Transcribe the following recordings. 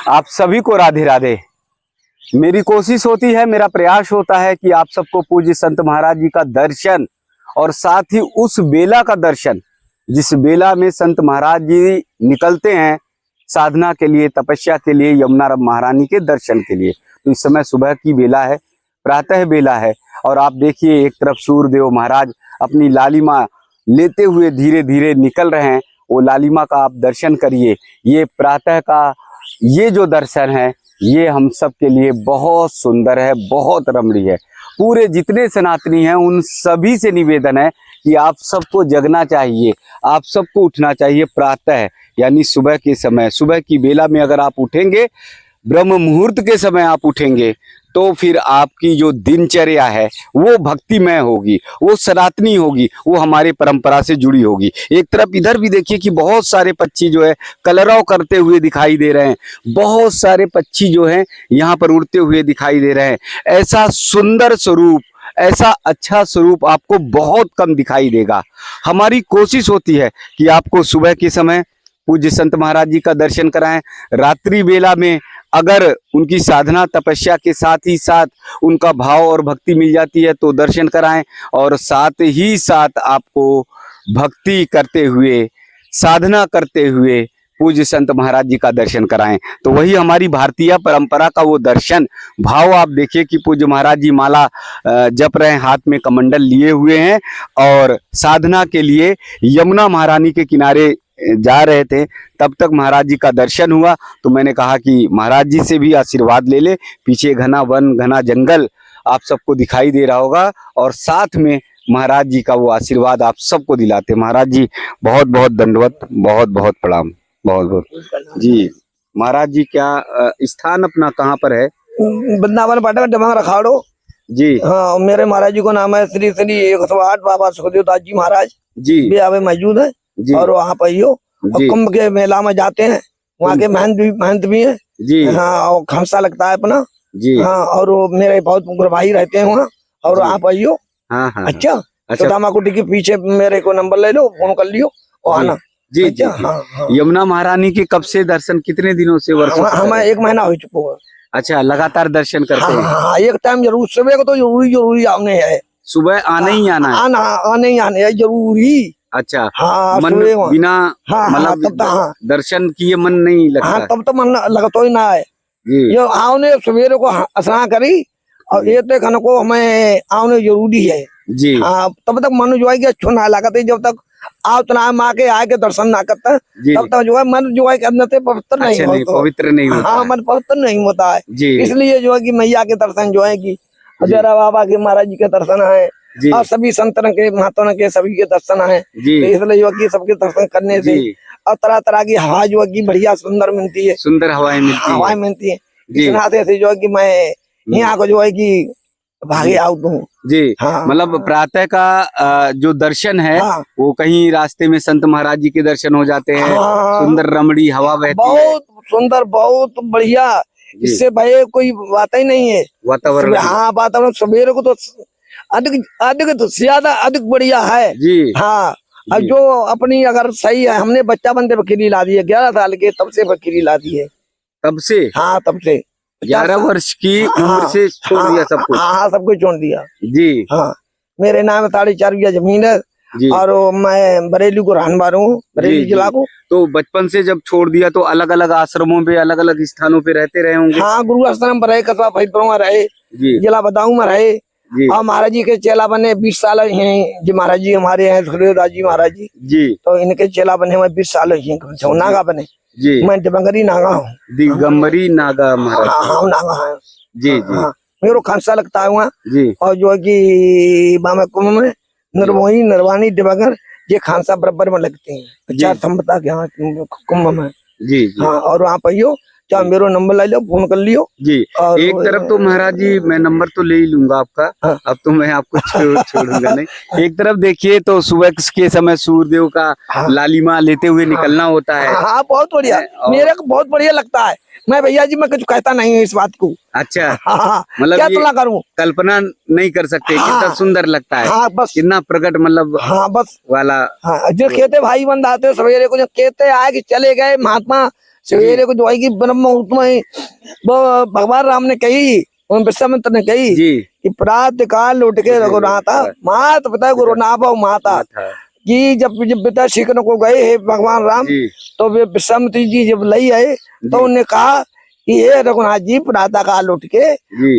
आप सभी को राधे राधे। मेरी कोशिश होती है, मेरा प्रयास होता है कि आप सबको पूज्य संत महाराज जी का दर्शन और साथ ही उस बेला का दर्शन जिस बेला में संत महाराज जी निकलते हैं साधना के लिए, तपस्या के लिए, यमुना महारानी के दर्शन के लिए। तो इस समय सुबह की बेला है, प्रातः बेला है और आप देखिए एक तरफ सूर्यदेव महाराज अपनी लालिमा लेते हुए धीरे धीरे निकल रहे हैं। वो लालिमा का आप दर्शन करिए। ये प्रातः का ये जो दर्शन है ये हम सब के लिए बहुत सुंदर है, बहुत रमणीय है। पूरे जितने सनातनी हैं उन सभी से निवेदन है कि आप सबको जगना चाहिए, आप सबको उठना चाहिए। प्रातः यानी सुबह के समय, सुबह की बेला में अगर आप उठेंगे, ब्रह्म मुहूर्त के समय आप उठेंगे तो फिर आपकी जो दिनचर्या है वो भक्तिमय होगी, वो सनातनी होगी, वो हमारे परंपरा से जुड़ी होगी। एक तरफ इधर भी देखिए कि बहुत सारे पक्षी जो है कलरव करते हुए दिखाई दे रहे हैं, बहुत सारे पक्षी जो हैं यहाँ पर उड़ते हुए दिखाई दे रहे हैं। ऐसा सुंदर स्वरूप, ऐसा अच्छा स्वरूप आपको बहुत कम दिखाई देगा। हमारी कोशिश होती है कि आपको सुबह के समय पूज्य संत महाराज जी का दर्शन कराएं, रात्रि बेला में अगर उनकी साधना तपस्या के साथ ही साथ उनका भाव और भक्ति मिल जाती है तो दर्शन कराएं, और साथ ही साथ आपको भक्ति करते हुए, साधना करते हुए पूज्य संत महाराज जी का दर्शन कराएं। तो वही हमारी भारतीय परंपरा का वो दर्शन भाव आप देखिए कि पूज्य महाराज जी माला जप रहे हैं, हाथ में कमंडल लिए हुए हैं और साधना के लिए यमुना महारानी के किनारे जा रहे थे। तब तक महाराज जी का दर्शन हुआ तो मैंने कहा कि महाराज जी से भी आशीर्वाद ले ले। पीछे घना वन, घना जंगल आप सबको दिखाई दे रहा होगा और साथ में महाराज जी का वो आशीर्वाद आप सबको दिलाते। महाराज जी बहुत बहुत दंडवत, बहुत बहुत प्रणाम, बहुत बहुत जी। महाराज जी क्या स्थान अपना कहाँ पर है? वृंदावन पाटन डमांग रखाड़ो जी। हाँ, मेरे महाराज जी को नाम है श्री श्री 108 बाबा सुखदेव दास जी महाराज जी भी आवे मौजूद है जी। और वहाँ पर यो और कुंभ के मेला में जाते हैं, वहाँ के महंत भी है जी। हाँ, और खमसा लगता है अपना जी हाँ, और वो मेरे बहुत गुरु भाई रहते हैं वहाँ और वहाँ पर यो। हाँ हाँ। अच्छा, सुदामा कुटी के पीछे मेरे को नंबर ले लो, फोन कर लियो और आना। जी अच्छा, जी। हाँ, हाँ। यमुना महारानी के कब से दर्शन, कितने दिनों से, वर्षों से? हमें 1 महीना हो चुका है। अच्छा, लगातार दर्शन करते हैं? हाँ, एक टाइम जरूर सुबह को तो जरूरी आने है, सुबह आने ही आना है? आने ही आने है जरूरी। अच्छा हाँ, मन बिना मतलब हाँ, दर्शन किए मन नहीं लगता? हाँ, तब तो मन लगता ही ना है। ये आवने सवेरे को स्नान करी और ये तो खाने को हमें आवने जरूरी है जी। हाँ, तब तक मन जो है कि अच्छो ना लगता, जब तक आओ तना माँ के आए के दर्शन ना करता तब तक जो है मन जो है अंदर से पवित्र नहीं होता, पवित्र नहीं होता। हाँ, मन पवित्र नहीं होता है। इसलिए जो है कि मैया के दर्शन जो है कि हजारा बाबा के महाराज जी के दर्शन है और सभी संतन के महात्मा के सभी के दर्शन है, तो इसलिए जो है सबके दर्शन करने से और तरह तरह की हवा जो है कि बढ़िया सुंदर मिलती है, सुंदर हवाएं मिलती है। इस नाते से जो है कि मैं यहाँ को जो है कि भागे आउट हूँ जी। हाँ, मतलब प्रातः का जो दर्शन है वो कहीं रास्ते में संत महाराज जी के दर्शन हो जाते हैं। सुंदर रमणी हवा बहती है, बहुत सुंदर, बहुत बढ़िया। इससे भाई कोई बात ही नहीं है वातावरण। हाँ, वातावरण सवेरे को तो अधिक तो ज्यादा अधिक बढ़िया है जी। हाँ, अब जो अपनी अगर सही है, हमने बच्चा बनते बकरी ला दी है 11 साल के, तब से बकरी ला दी है। तब से? हाँ, तब से 11 वर्ष की उम्र से छोड़ दिया सब कुछ? हाँ, सब कुछ छोड़ दिया जी। हाँ, मेरे नाम 4.5 बीघा जमीन है और मैं बरेली को रहनवार हूँ, बरेली जिला को। तो बचपन से जब छोड़ दिया तो अलग अलग आश्रमों पे, अलग अलग स्थानों पे रहते रहे होंगे? हाँ, गुरु आश्रम पर रहे, कस्बा फरीदपुर में रहे, जिला बदाऊं में रहे और महाराज जी के चेला बने 20 साल हैं जी। महाराज जी हमारे हैं सुखदेव दास जी महाराज जी, तो इनके चेला बने हुए 20 साल नागा बने जी। मैं दिगंबरी नागा हूँ, दिगंबरी नागा महाराज। हाँ, नागा है जी जी। मेरे खांसा लगता है वहाँ जी। और जो है कि बामा कुंभ में निर्मोही निर्वाणी दिवंगर ये खांसा बराबर में लगते हैं 4 संपदा के यहाँ कुंभ में जी। हाँ, और वहाँ पर यो क्या मेरा नंबर ले लो, फोन कर लियो जी। और एक तरफ तो महाराज जी मैं नंबर तो ले ही लूंगा आपका, अब तो मैं आपको छोड़ूंगा नहीं। एक तरफ देखिए तो सुबह के समय सूर्यदेव का लालिमा लेते हुए निकलना होता है। हाँ, बहुत बढ़िया, मेरे को बहुत बढ़िया लगता है। मैं भैया जी मैं कुछ कहता नहीं हूँ इस बात को। अच्छा, मतलब क्या तुलना करूँ, कल्पना नहीं कर सकते कितना सुंदर लगता है। हाँ, बस कितना प्रकट, मतलब हाँ, बस वाला। हाँ, जो कहते भाई बंद आते सवेरे को, जो कहते आए कि चले गए महात्मा सवेरे को जो है कि ब्रह्म मुहूर्त में वो भगवान राम ने कही, विश्वामित्र ने कही कि प्रातः काल उठ के रघुनाथा मात पिता गुरु नाभव माता, कि जब पिता सीखने को गए है भगवान राम, तो वे विश्वामित्र जी जब लई आए तो उन्होंने कहा कि हे रघुनाथ जी प्रातः काल उठ के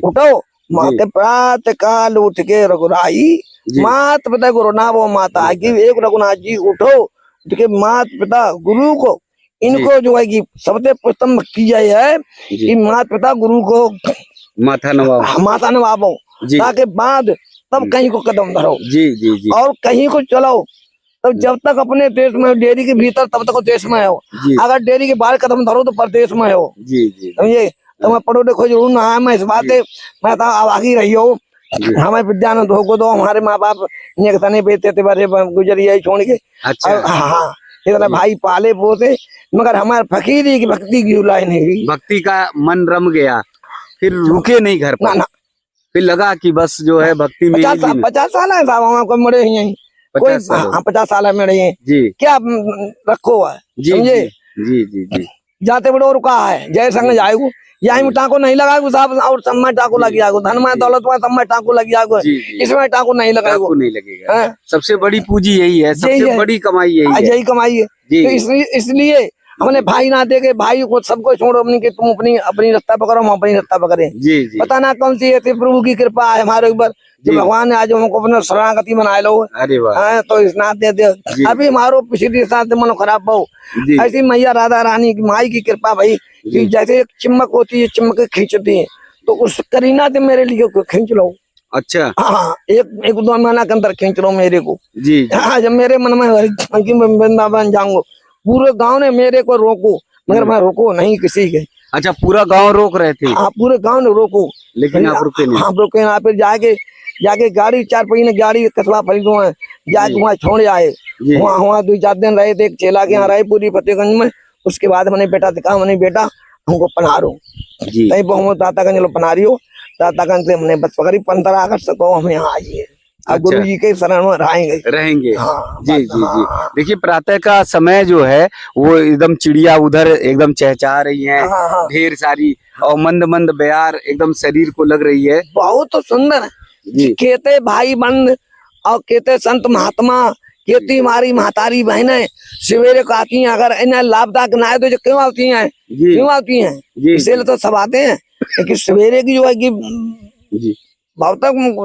उठो, माते प्रातः काल उठ के रघुराई मात पिता गुरु नाभव माता, कि एक रघुनाथ जी उठो उठ के मात पिता गुरु को, इनको जो है कि सबसे प्रथम भक्ति यह है कि मात पिता गुरु को माथा नवाबो, ताकि बाद तब कहीं को कदम धरो और कहीं को चलो। तब जब तक अपने देश में डेयरी के भीतर तब तक देश में हो, अगर डेयरी के बाहर कदम धरो तो परदेश में हो। समझे? तो मैं पढ़ो देखो जरूर ना, मैं इस बात मैं तो आगे रही हो, हमें विद्यानंद हो को दो, हमारे माँ बाप नहीं बेचते थे, बड़े गुजरिया छोड़ के। हाँ, इतना भाई पाले पोसे, मगर हमारे फकीरी की भक्ति की उलाई नहीं हुई, भक्ति का मन रम गया, फिर रुके नहीं घर पर ना, फिर लगा कि बस जो है भक्ति में 50 साल है साहब हमको मरे ही यही, कोई 50 साल में रही है क्या रखो है। समझे? जी जाते बड़ो रुका है, जय संग जाएगो, यही में टाको नहीं लगाएगो साहब, और सब में टाको लग जाएगो, धन में दौलत में सब में टाको लग जाएगो, इसमें टाको नहीं लगाएगो, नहीं लगेगा। सबसे बड़ी पूंजी यही है, सबसे बड़ी कमाई यही कमाई है। तो इसलिए हमने भाई ना देके भाई को सबको छोड़ो, अपनी कि तुम अपनी रास्ता पकड़ो, हम अपनी रास्ता पकड़े। पता ना कौन सी ऐसी प्रभु की कृपा है हमारे ऊपर, जो भगवान ने आज हमको अपना शरणागति बना लो। अरे वाह, तो स्नान दे दे, अभी हमारो पिछली साथ मन खराब हो, ऐसी मैया राधा रानी की माई की कृपा भाई, कि जैसे एक चिमक होती है, चिमक खींचती है, तो उस करीना से मेरे लिए खींच लो। अच्छा, हाँ, एक 2 महीना के अंदर खींच लो मेरे को। हाँ, जब मेरे मन में वृंदावन जाऊंगा, पूरे गांव ने मेरे को रोको, मगर मैं रोको नहीं किसी के। अच्छा, पूरा गांव रोक रहे थे? हाँ, पूरे गांव ने रोको, लेकिन आप रुके नहीं। हाँ, रुके ना, फिर जाके गाड़ी 4 पहिए ने गाड़ी कस्बा फरीदो है, जाके वहाँ छोड़ आए, वहाँ 2-4 दिन रहे थे, एक चेला के यहाँ रहे पूरी फतेहगंज में। उसके बाद मैंने बेटा दिखा, मैंने बेटा हमको पनारो नहीं बहु दातागंज लो पनारी हो, दातागंज से हमने बस पकड़ी 15 अगस्त को हम यहाँ आइए। अच्छा। गुरु जी के शरण में रहेंगे। हाँ, जी। देखिए, प्रातः का समय जो है वो एकदम चिड़िया उधर एकदम चहचहा रही हैं, ढेर सारी, और मंद मंद बयार एकदम शरीर को लग रही है, बहुत सुंदर है। कहते भाई बंद और कहते संत महात्मा, कहती हमारी महतारी बहनें सवेरे को आती हैं, अगर इन्हें लाभदायक ना है तो क्यों आती हैं? क्यों आती हैं? इसीलिए तो सब आते हैं, लेकिन सवेरे की जो है कि बहुत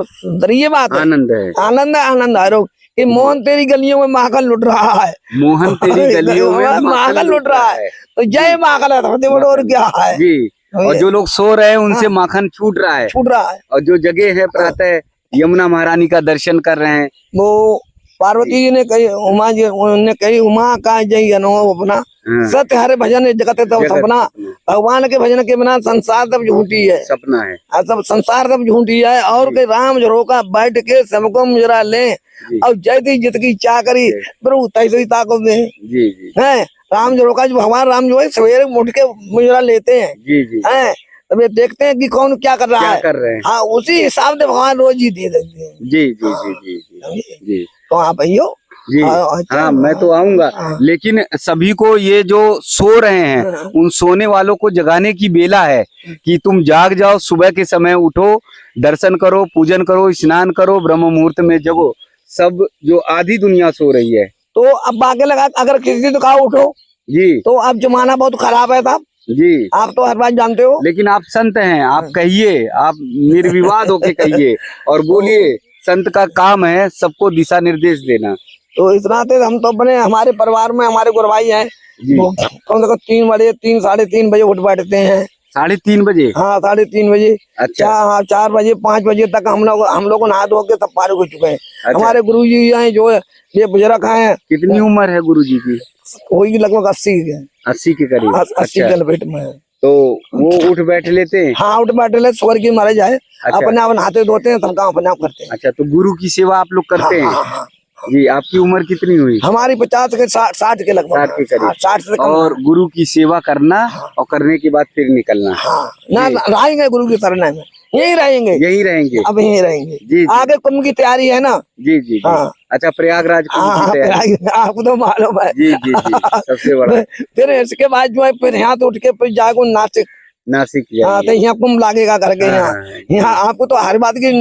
सुंदर बात है, आनंद है कि मोहन तेरी गलियों में माखन लुट रहा है, मोहन तेरी गलियों में माखन लुट रहा है, तो जय माखन है, और क्या है जी। और जो लोग सो रहे हैं उनसे माखन छूट रहा है। और जो जगह है प्रातः यमुना महारानी का दर्शन कर रहे हैं, वो पार्वती जी ने कही, उमा जी ने कही, उमा का जय अनुभव अपना, सत्य हरे भजन जगत तब सपना, भगवान के भजन के बिना संसार तब झूठी है, सपना है, सब संसार तब झूठी है। और के राम झरोका बैठ के सबको मुजरा ले, और जैसी जितकी चाह करी प्रभु तैसे ही ताकत दे। है राम झरोका, जो भगवान राम जो है सवेरे उठ के मुजरा लेते हैं, तब ये देखते हैं कि कौन क्या कर रहा है। हाँ, उसी हिसाब से भगवान रोज ही दे देते हैं। जी। तो आप आइयो जी। हाँ, मैं तो आऊंगा, लेकिन सभी को ये जो सो रहे हैं उन सोने वालों को जगाने की बेला है कि तुम जाग जाओ, सुबह के समय उठो, दर्शन करो, पूजन करो, स्नान करो, ब्रह्म मुहूर्त में जगो। सब जो आधी दुनिया सो रही है, तो अब आगे लगा, अगर किसी तो कहा उठो जी, तो अब जमाना बहुत खराब है साहब जी, आप तो हर बात जानते हो। लेकिन आप संत हैं, आप कहिए, आप निर्विवाद होके कहिए और बोलिए, संत का काम है सबको दिशा निर्देश देना। तो इस नाते हम तो अपने हमारे परिवार में हमारे गुरभाई हैं, कम से कम 3 बजे 3-3:30 बजे उठ बैठते हैं। 3:30 बजे? हाँ, 3:30 बजे। अच्छा। हाँ, 4 बजे 5 बजे तक हम लोग नहा धो के सब पार हो चुके हैं। अच्छा। हमारे गुरु जी हैं जो ये बुजुर्ग हैं। कितनी उम्र है गुरु जी की? वही लगभग 80 के करीब, 80 के लपेट में है। तो वो उठ बैठ लेते हैं? हाँ, उठ बैठ लेते, स्वर्ग की मारे जाए। अच्छा। अपने आप नहाते धोते हैं, सब काम अपने आप करते हैं। अच्छा, तो गुरु की सेवा आप लोग करते हैं? हाँ। जी। आपकी उम्र कितनी हुई? हमारी 50 के 60 के लगभग, 60 के करीब। 60 से कम। और गुरु की सेवा करना और करने के बाद फिर निकलना। हाँ, ना रहेंगे गुरु की शरण में, यही रहेंगे। अब यही रहेंगे, आगे कुंभ की तैयारी है ना। जी। हाँ। अच्छा, प्रयागराज को हाँ, जीते हैं। आपको तो मालूम है। जी जी जी, सबसे बड़ा। फिर इसके बाद जो है फिर यहाँ तो उठ के फिर जागो नासिक। नासिक हाँ, तो यहाँ कुंभ लागेगा करके यहाँ। यहाँ आपको तो हर बात की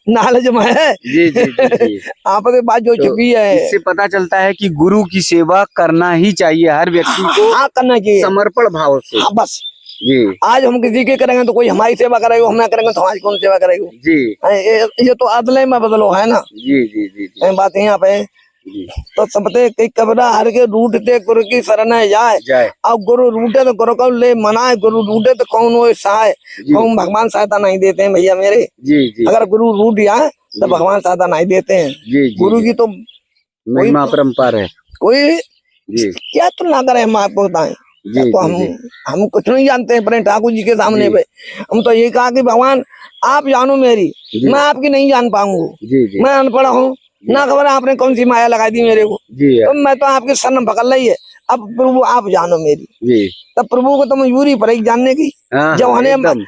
नॉलेज में है। जी जी जी जी। आपके बात जो छुपी है, इससे पता चलता है कि गुरु की सेवा करना ही चाहिए हर व्यक्ति को। हाँ, करना चाहिए समर्पण भाव से। हाँ, बस जी। आज हम किसी के करेंगे तो कोई हमारी सेवा करेगा, हम ना करेंगे तो हमारी कौन सेवा करेगा। जी ये तो अदले में बदलो है ना। जी जी जी जी। बात यहाँ पे तो सबते कई कबरा हर के रूठते गुरु की शरण जाए। अब गुरु रूठे तो गुरु को ले मनाए, गुरु रूठे तो कौन वो सहाय। कौन भगवान सहायता नहीं देते हैं भैया मेरे। जी जी। अगर गुरु रूठ जाए तो भगवान सहायता नहीं देते हैं। जी जी। गुरु की तो महिमा अपरंपार है। कोई जी क्या तुलना करे, हम आपको बताएं। जी, तो हम कुछ नहीं जानते हैं अपने ठाकुर जी के सामने पे। हम तो ये कहा कि भगवान आप जानो मेरी, मैं आपकी नहीं जान पाऊंगा। मैं अनपढ़ हूँ, ना खबर आपने कौन सी माया लगा दी मेरे को। तो मैं तो आपके शरण पकड़ ली है। अब प्रभु आप जानो मेरी। तब प्रभु को तो मजबूरी पड़ेगी जानने की। जब हमें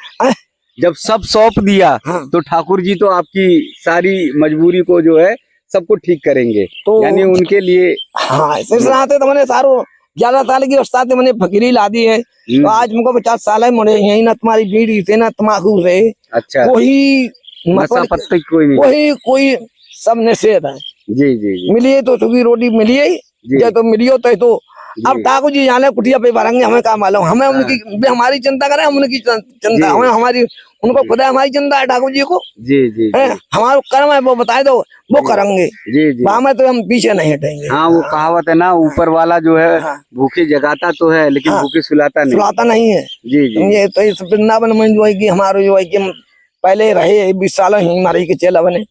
जब सब सौंप दिया तो ठाकुर जी तो आपकी सारी मजबूरी को जो है सबको ठीक करेंगे। तो यानी उनके लिए हाँ सिलसिलाते तो मैंने सारो 11 साल की उस्ताद मैंने फकीरी ला दी है। तो आज मुझको 50 साल है, मुझे यही ना तुम्हारी बीड़ी से ना तम्बाकू से। अच्छा, वही नशा पत्ता कोई नहीं, वही कोई सब निषेध है। जी जी जी। मिलिए तो सुखी रोटी मिलिए, तो मिलियो तो अब ठाकुर जी जाने कुटिया पे भरेंगे, हमें क्या मालूम। हमें उनकी हमारी चिंता करें, हम उनकी चिंता हमें हमारी उनको खुदा हमारी चिंता है ठाकुर जी को। जी जी, हमारा कर्म है वो बताए दो, वो करेंगे। जी जी, में तो हम पीछे नहीं हटेंगे। हाँ, वो कहावत है ना, ऊपर वाला जो है भूखे जगाता तो है लेकिन भूखे सुलाता नहीं है। जी जी। ये तो इस वृंदावन में जो है कि हमारे जो है कि पहले रहे 20 साल ही हमारे के चेला बने।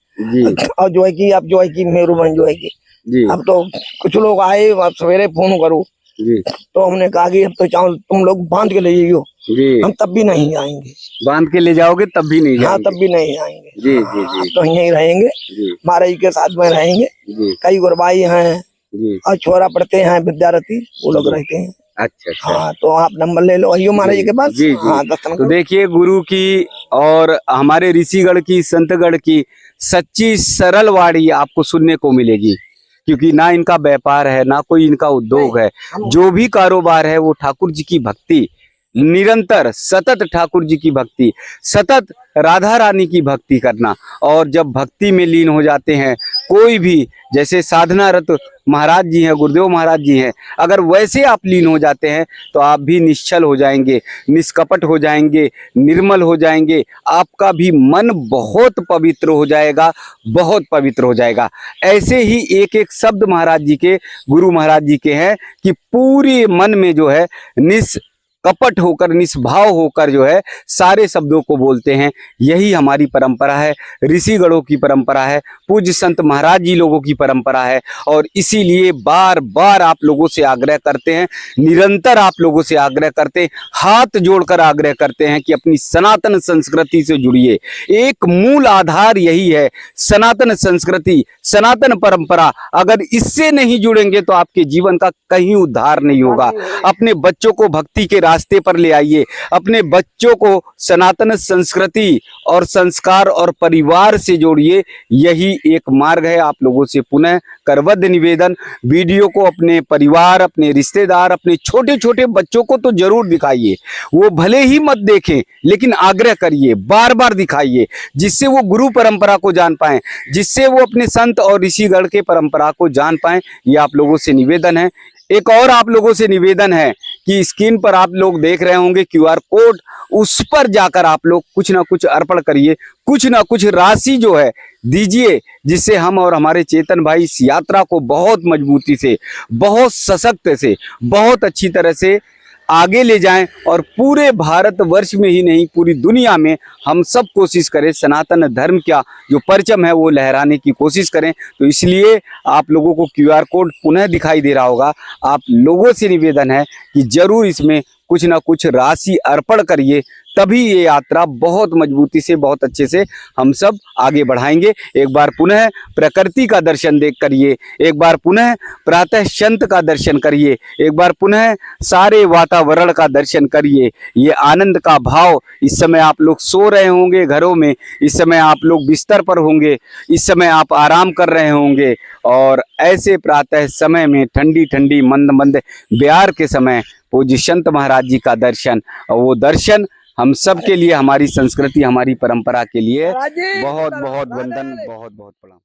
और जो है कि अब जो है कि मेरू बन जो है कि अब तो कुछ लोग आए, अब सवेरे फोन करो जी। तो हमने कहा कि अब तो चाहो तुम लोग बांध के ले जाइयो, हम तब भी नहीं आएंगे। बांध के ले जाओगे तब भी नहीं जाएंगे? हाँ, तब भी नहीं आएंगे। जी जी जी। तो यहीं रहेंगे, महाराज के साथ में रहेंगे। कई गुरबाई हैं और छोरा पढ़ते हैं विद्यार्थी, वो लोग रहते हैं। अच्छा अच्छा। हाँ, तो आप नंबर ले लो, आइयो महाराज के पास। जी जी। हाँ, तो देखिए गुरु की और हमारे ऋषिगढ़ की, संतगढ़ की सच्ची सरल वाणी आपको सुनने को मिलेगी। क्योंकि ना इनका व्यापार है, ना कोई इनका उद्योग है। जो भी कारोबार है वो ठाकुर जी की भक्ति, निरंतर सतत ठाकुर जी की भक्ति, सतत राधा रानी की भक्ति करना। और जब भक्ति में लीन हो जाते हैं कोई भी, जैसे साधना रत महाराज जी हैं, गुरुदेव महाराज जी हैं, अगर वैसे आप लीन हो जाते हैं तो आप भी निश्चल हो जाएंगे, निष्कपट हो जाएंगे, निर्मल हो जाएंगे। आपका भी मन बहुत पवित्र हो जाएगा, बहुत पवित्र हो जाएगा। ऐसे ही एक एक शब्द महाराज जी के, गुरु महाराज जी के हैं कि पूरे मन में जो है कपट होकर, निष्भाव होकर जो है सारे शब्दों को बोलते हैं। यही हमारी परंपरा है, ऋषिगणों की परंपरा है, पूज्य संत महाराज जी लोगों की परंपरा है। और इसीलिए बार बार आप लोगों से आग्रह करते हैं, निरंतर आप लोगों से आग्रह करते हैं, हाथ जोड़कर आग्रह करते हैं कि अपनी सनातन संस्कृति से जुड़िए। एक मूल आधार यही है, सनातन संस्कृति, सनातन परंपरा। अगर इससे नहीं जुड़ेंगे तो आपके जीवन का कहीं उद्धार नहीं होगा। अपने बच्चों को भक्ति के रास्ते पर ले आइए, अपने बच्चों को सनातन संस्कृति और संस्कार और परिवार से जोड़िए। यही एक मार्ग है। आप लोगों से पुनः करवद्ध निवेदन, वीडियो को अपने परिवार, अपने रिश्तेदार, अपने छोटे छोटे बच्चों को तो जरूर दिखाइए। वो भले ही मत देखें लेकिन आग्रह करिए, बार बार दिखाइए, जिससे वो गुरु परंपरा को जान पाएं, जिससे वो अपने संत और ऋषिगण के परंपरा को जान पाएं। ये आप लोगों से निवेदन है। एक और आप लोगों से निवेदन है कि स्क्रीन पर आप लोग देख रहे होंगे QR कोड, उस पर जाकर आप लोग कुछ ना कुछ अर्पण करिए, कुछ ना कुछ राशि जो है दीजिए, जिससे हम और हमारे चेतन भाई इस यात्रा को बहुत मजबूती से, बहुत सशक्त से, बहुत अच्छी तरह से आगे ले जाएं। और पूरे भारतवर्ष में ही नहीं, पूरी दुनिया में हम सब कोशिश करें, सनातन धर्म का जो परचम है वो लहराने की कोशिश करें। तो इसलिए आप लोगों को QR कोड पुनः दिखाई दे रहा होगा। आप लोगों से निवेदन है कि जरूर इसमें कुछ ना कुछ राशि अर्पण करिए, तभी ये यात्रा बहुत मजबूती से, बहुत अच्छे से हम सब आगे बढ़ाएंगे। एक बार पुनः प्रकृति का दर्शन देख करिए, एक बार पुनः प्रातः संत का दर्शन करिए, एक बार पुनः सारे वातावरण का दर्शन करिए। ये आनंद का भाव, इस समय आप लोग सो रहे होंगे घरों में, इस समय आप लोग बिस्तर पर होंगे, इस समय आप आराम कर रहे होंगे, और ऐसे प्रातः समय में ठंडी ठंडी मंद मंद ब्यार के समय पूज्य संत महाराज जी का दर्शन, और वो दर्शन हम सब के लिए, हमारी संस्कृति, हमारी परंपरा के लिए बहुत बहुत वंदन, बहुत बहुत प्रणाम।